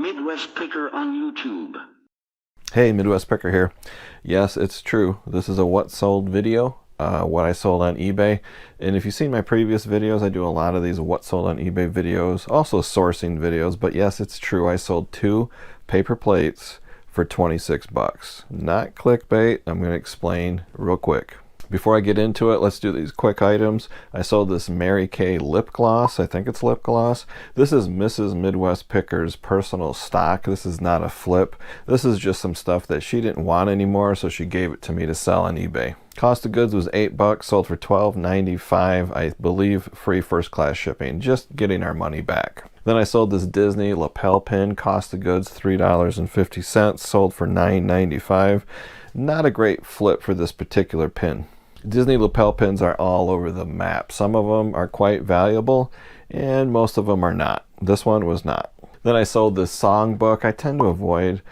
Midwest Picker on YouTube. Hey, Midwest Picker here. Yes, it's true. This is a what sold video, what I sold on eBay. And if you've seen my previous videos, I do a lot of these what sold on eBay videos, also sourcing videos. But yes, it's true. I sold 2 paper plates for 26 bucks. Not clickbait. I'm going to explain real quick. Before I get into it, let's do these quick items. I sold this Mary Kay lip gloss. I think it's lip gloss. This is Mrs. Midwest Picker's personal stock. This is not a flip. This is just some stuff that she didn't want anymore, so she gave it to me to sell on eBay. Cost of goods was 8 bucks, sold for $12.95. I believe free first class shipping, just getting our money back. Then I sold this Disney lapel pin. Cost of goods $3.50, sold for $9.95. Not a great flip for this particular pin. Disney lapel pins are all over the map. Some of them are quite valuable and most of them are not. This one was not. Then I sold this songbook. I tend to avoid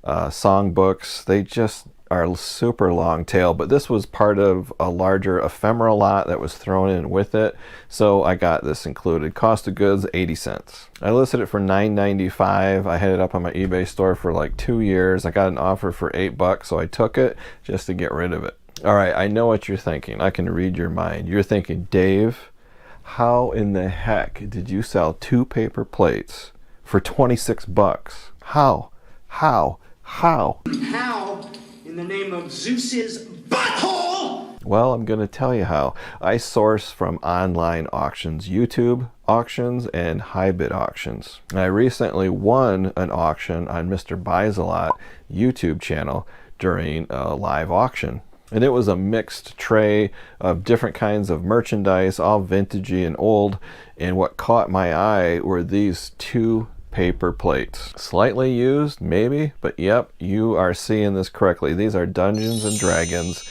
songbooks. They just are super long tail, but this was part of a larger ephemera lot that was thrown in with it, so I got this included. Cost of goods 80 cents. I listed it for $9.95. I had it up on my eBay store for like 2 years. I got an offer for 8 bucks, so I took it just to get rid of it. All right, I know what you're thinking. I can read your mind. You're thinking, Dave, how in the heck did you sell 2 paper plates for 26 bucks? How? In the name of Zeus's butthole! Well, I'm going to tell you how. I source from online auctions, YouTube auctions, and high bid auctions. And I recently won an auction on Mr. Buys a Lot YouTube channel during a live auction. And it was a mixed tray of different kinds of merchandise, all vintagey and old. And what caught my eye were these 2 paper plates. Slightly used, maybe, but yep, you are seeing this correctly. These are Dungeons and Dragons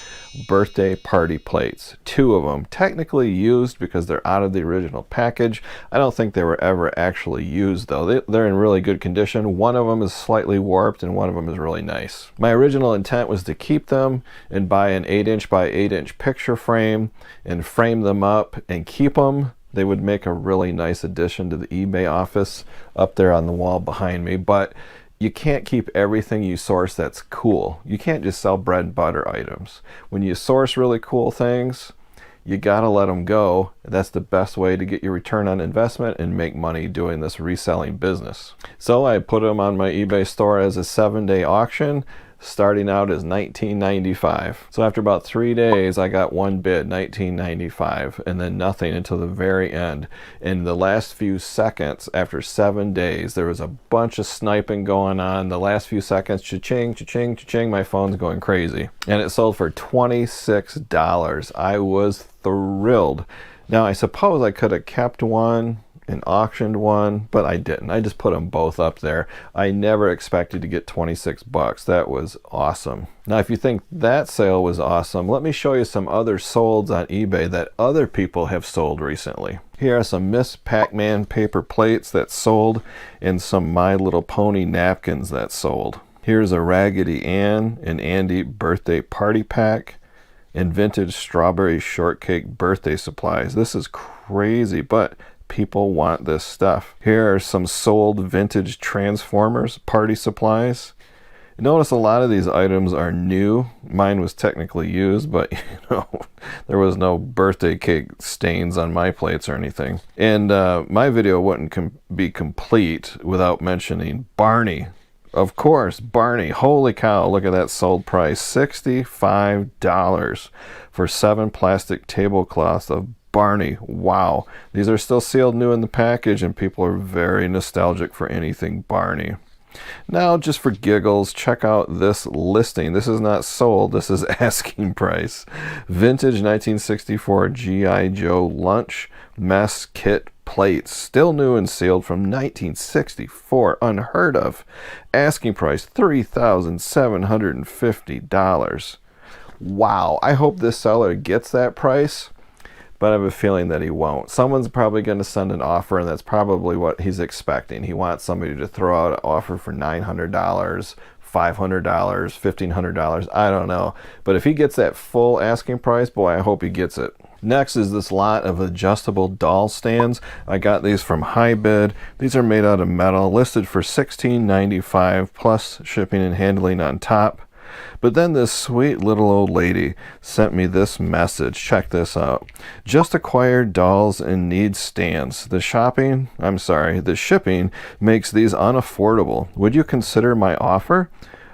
birthday party plates. 2 of them. Technically used because they're out of the original package. I don't think they were ever actually used though. They're in really good condition. One of them is slightly warped and one of them is really nice. My original intent was to keep them and buy an 8-inch by 8-inch picture frame and frame them up and keep them. They would make a really nice addition to the eBay office up there on the wall behind me, but you can't keep everything you source that's cool. You can't just sell bread and butter items. When you source really cool things, you gotta let them go. That's the best way to get your return on investment and make money doing this reselling business. So I put them on my eBay store as a 7-day auction, starting out as $19.95. So after about 3 days, I got one bid, $19.95, and then nothing until the very end. In the last few seconds, after 7 days, there was a bunch of sniping going on. The last few seconds, cha-ching, cha-ching, cha-ching, my phone's going crazy. And it sold for $26. I was thrilled. Now, I suppose I could have kept one and auctioned one, but I didn't. I just put them both up there. I never expected to get 26 bucks. That was awesome. Now, if you think that sale was awesome, let me show you some other solds on eBay that other people have sold recently. Here are some Miss Pac-Man paper plates that sold and some My Little Pony napkins that sold. Here's a Raggedy Ann and Andy birthday party pack and vintage strawberry shortcake birthday supplies. This is crazy, but people want this stuff. Here are some sold vintage Transformers party supplies. Notice a lot of these items are new. Mine was technically used, but you know, there was no birthday cake stains on my plates or anything. And my video wouldn't be complete without mentioning Barney. Of course, Barney. Holy cow, look at that sold price. $65 for 7 plastic tablecloths of Barney. Wow. These are still sealed new in the package and people are very nostalgic for anything Barney. Now, just for giggles, check out this listing. This is not sold, this is asking price. Vintage 1964 G.I. Joe lunch mess kit plates, still new and sealed from 1964. Unheard of. Asking price $3,750. Wow. I hope this seller gets that price, but I have a feeling that he won't. Someone's probably going to send an offer, and that's probably what he's expecting. He wants somebody to throw out an offer for $900, $500, $1,500, I don't know. But if he gets that full asking price, boy, I hope he gets it. Next is this lot of adjustable doll stands. I got these from HiBid. These are made out of metal, listed for $16.95 plus shipping and handling on top. But then this sweet little old lady sent me this message. Check this out. Just acquired dolls and need stands. The shipping makes these unaffordable. Would you consider my offer?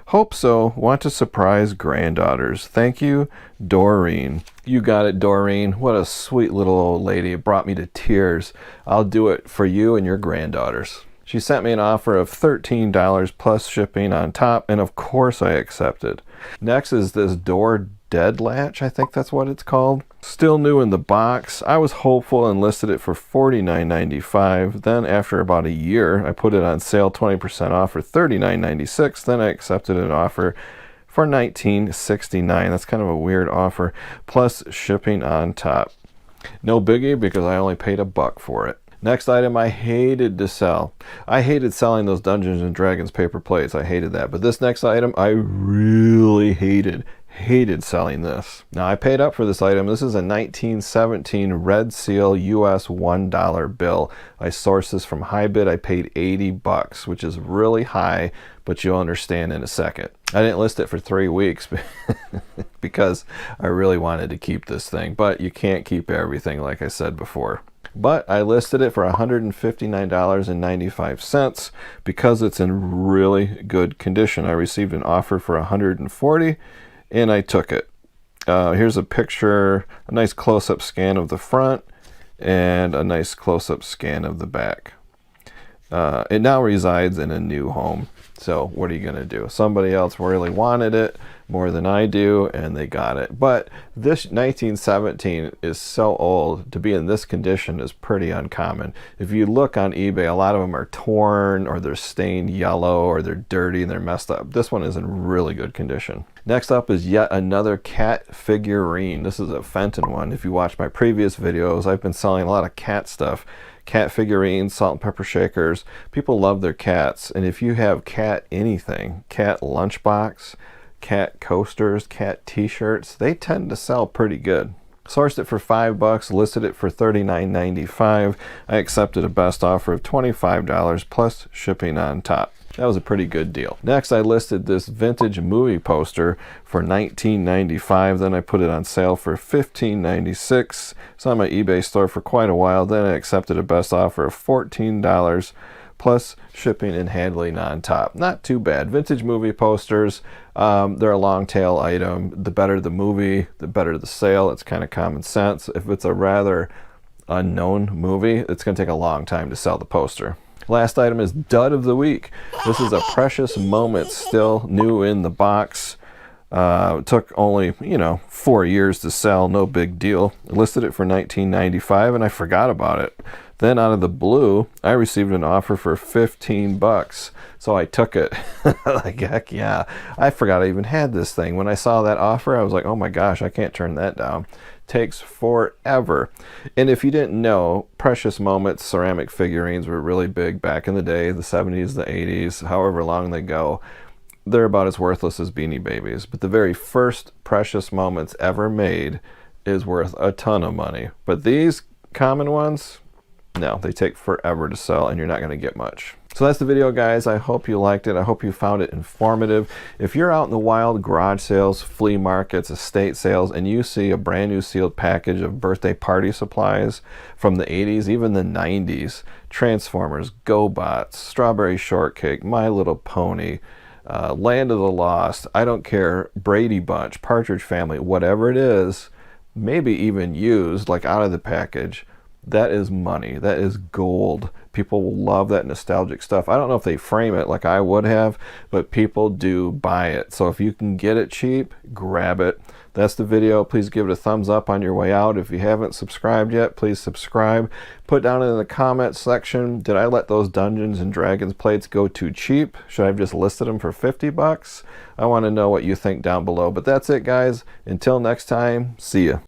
Hope so. Want to surprise granddaughters. Thank you, Doreen. You got it, Doreen. What a sweet little old lady. It brought me to tears. I'll do it for you and your granddaughters. She sent me an offer of $13 plus shipping on top, and of course I accepted. Next is this door dead latch, I think that's what it's called. Still new in the box. I was hopeful and listed it for $49.95. Then after about a year, I put it on sale 20% off for $39.96. Then I accepted an offer for $19.69. That's kind of a weird offer, plus shipping on top. No biggie because I only paid $1 for it. Next item I hated to sell. I hated selling those Dungeons and Dragons paper plates. I hated that. But this next item I really hated selling this. Now I paid up for this item. This is a 1917 Red Seal US $1 bill. I sourced this from HiBid. I paid $80, which is really high, but you'll understand in a second. I didn't list it for 3 weeks because I really wanted to keep this thing, but you can't keep everything like I said before. But I listed it for $159.95 because it's in really good condition. I received an offer for $140 and I took it. Here's a picture, a nice close-up scan of the front and a nice close-up scan of the back. It now resides in a new home. So what are you going to do? Somebody else really wanted it more than I do, and they got it. But this 1917 is so old. To be in this condition is pretty uncommon. If you look on eBay, a lot of them are torn, or they're stained yellow, or they're dirty and they're messed up. This one is in really good condition. Next up is yet another cat figurine. This is a Fenton one. If you watch my previous videos, I've been selling a lot of cat stuff. Cat figurines, salt and pepper shakers. People love their cats, and if you have cat anything, cat lunchbox, cat coasters, cat t-shirts, they tend to sell pretty good. Sourced it for $5, listed it for $39.95. I accepted a best offer of $25 plus shipping on top. That was a pretty good deal. Next, I listed this vintage movie poster for $19.95. Then I put it on sale for $15.96. It's on my eBay store for quite a while. Then I accepted a best offer of $14 plus shipping and handling on top. Not too bad. Vintage movie posters, they're a long tail item. The better the movie, the better the sale. It's kind of common sense. If it's a rather unknown movie, it's going to take a long time to sell the poster. Last item is Dud of the Week. This is a Precious Moment, still new in the box. Took only, 4 years to sell, no big deal. I listed it for $19.95 and I forgot about it. Then out of the blue, I received an offer for $15. So I took it. Like, heck yeah. I forgot I even had this thing. When I saw that offer, I was like, oh my gosh, I can't turn that down. Takes forever. And if you didn't know, Precious Moments ceramic figurines were really big back in the day, the 70s, the 80s, however long they go. They're about as worthless as Beanie Babies. But the very first Precious Moments ever made is worth a ton of money. But these common ones, no, they take forever to sell and you're not going to get much. So that's the video, guys. I hope you liked it. I hope you found it informative. If you're out in the wild, garage sales, flea markets, estate sales, and you see a brand new sealed package of birthday party supplies from the 80s, even the 90s, Transformers, GoBots, Strawberry Shortcake, My Little Pony, Land of the Lost, I don't care, Brady Bunch, Partridge Family, whatever it is, maybe even used, like out of the package, that is money. That is gold. People will love that nostalgic stuff. I don't know if they frame it like I would have, but people do buy it. So if you can get it cheap, grab it. That's the video. Please give it a thumbs up on your way out. If you haven't subscribed yet, please subscribe. Put down in the comments section, did I let those Dungeons and Dragons plates go too cheap? Should I have just listed them for $50? I want to know what you think down below. But that's it, guys. Until next time, see ya.